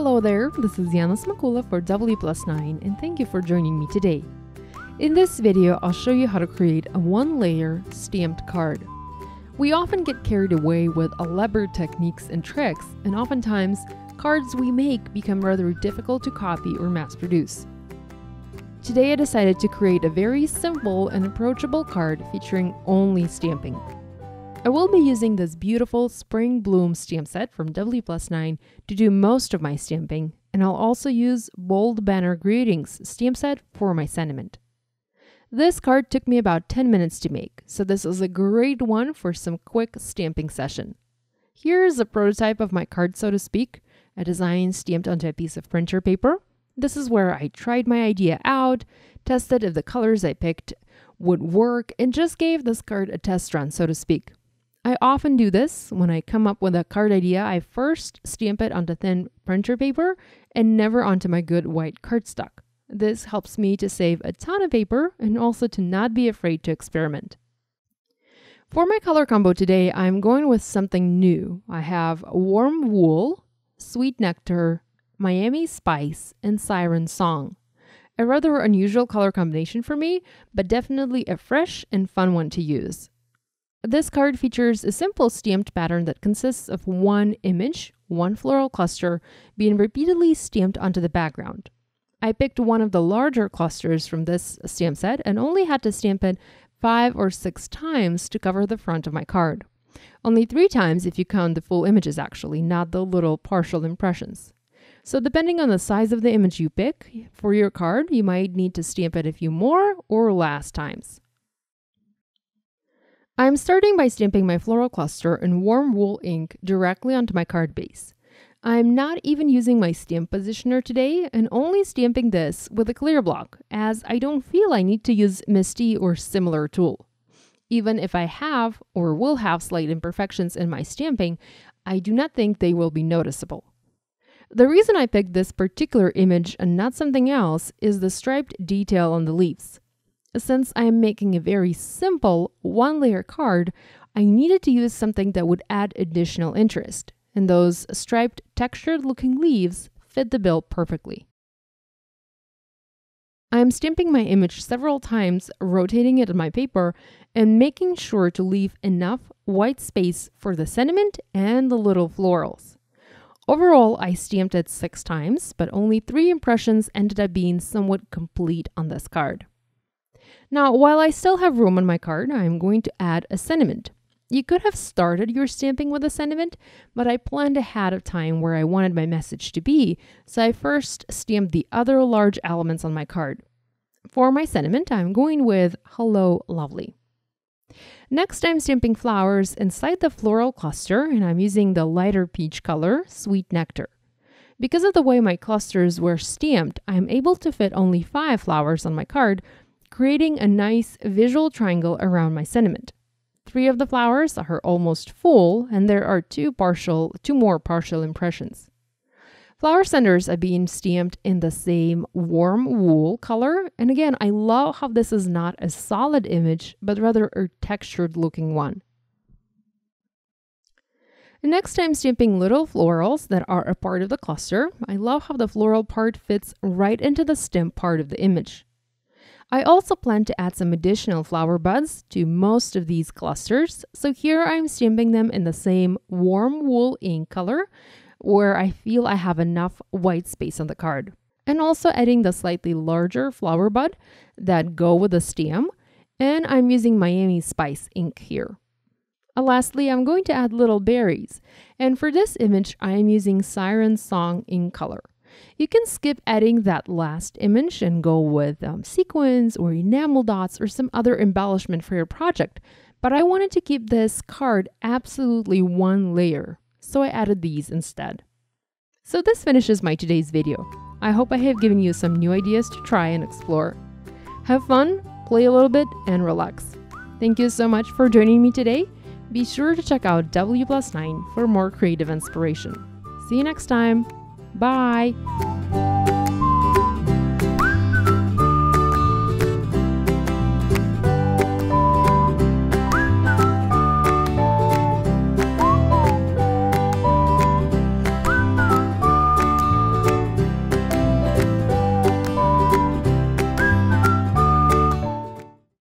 Hello there, this is Yana for W+9 and thank you for joining me today. In this video, I'll show you how to create a one-layer stamped card. We often get carried away with elaborate techniques and tricks, and oftentimes, cards we make become rather difficult to copy or mass produce. Today I decided to create a very simple and approachable card featuring only stamping. I will be using this beautiful Spring Bloom stamp set from W+9 to do most of my stamping, and I'll also use Bold Banner Greetings stamp set for my sentiment. This card took me about 10 minutes to make, so this is a great one for some quick stamping session. Here's a prototype of my card, so to speak, a design stamped onto a piece of printer paper. This is where I tried my idea out, tested if the colors I picked would work, and just gave this card a test run, so to speak. I often do this. When I come up with a card idea, I first stamp it onto thin printer paper and never onto my good white cardstock. This helps me to save a ton of paper and also to not be afraid to experiment. For my color combo today, I'm going with something new. I have Warm Wool, Sweet Nectar, Miami Spice, and Siren Song. A rather unusual color combination for me, but definitely a fresh and fun one to use. This card features a simple stamped pattern that consists of one image, one floral cluster, being repeatedly stamped onto the background. I picked one of the larger clusters from this stamp set and only had to stamp it 5 or 6 times to cover the front of my card. Only 3 times if you count the full images actually, not the little partial impressions. So depending on the size of the image you pick for your card, you might need to stamp it a few more or less times. I'm starting by stamping my floral cluster in warm wool ink directly onto my card base. I'm not even using my stamp positioner today and only stamping this with a clear block, as I don't feel I need to use MISTI or similar tool. Even if I have or will have slight imperfections in my stamping, I do not think they will be noticeable. The reason I picked this particular image and not something else is the striped detail on the leaves. Since I am making a very simple one-layer card, I needed to use something that would add additional interest, and those striped, textured-looking leaves fit the bill perfectly. I am stamping my image several times, rotating it on my paper, and making sure to leave enough white space for the sentiment and the little florals. Overall, I stamped it 6 times, but only 3 impressions ended up being somewhat complete on this card. Now, while I still have room on my card, I'm going to add a sentiment. You could have started your stamping with a sentiment, but I planned ahead of time where I wanted my message to be, so I first stamped the other large elements on my card. For my sentiment, I'm going with Hello Lovely. Next, I'm stamping flowers inside the floral cluster, and I'm using the lighter peach color, Sweet Nectar. Because of the way my clusters were stamped, I'm able to fit only 5 flowers on my card, creating a nice visual triangle around my sentiment. 3 of the flowers are almost full, and there are 2 more partial impressions. Flower centers are being stamped in the same warm wool color, and again, I love how this is not a solid image, but rather a textured looking one. Next, I'm stamping little florals that are a part of the cluster. I love how the floral part fits right into the stem part of the image. I also plan to add some additional flower buds to most of these clusters, so here I'm stamping them in the same warm wool ink color, where I feel I have enough white space on the card. And also adding the slightly larger flower bud that go with the stem, and I'm using Miami Spice ink here. Lastly, I'm going to add little berries, and for this image, I am using Siren Song ink color. You can skip adding that last image and go with sequins or enamel dots or some other embellishment for your project, but I wanted to keep this card absolutely one layer, so I added these instead. So this finishes my today's video. I hope I have given you some new ideas to try and explore. Have fun, play a little bit, and relax. Thank you so much for joining me today. Be sure to check out W+9 for more creative inspiration. See you next time. Bye!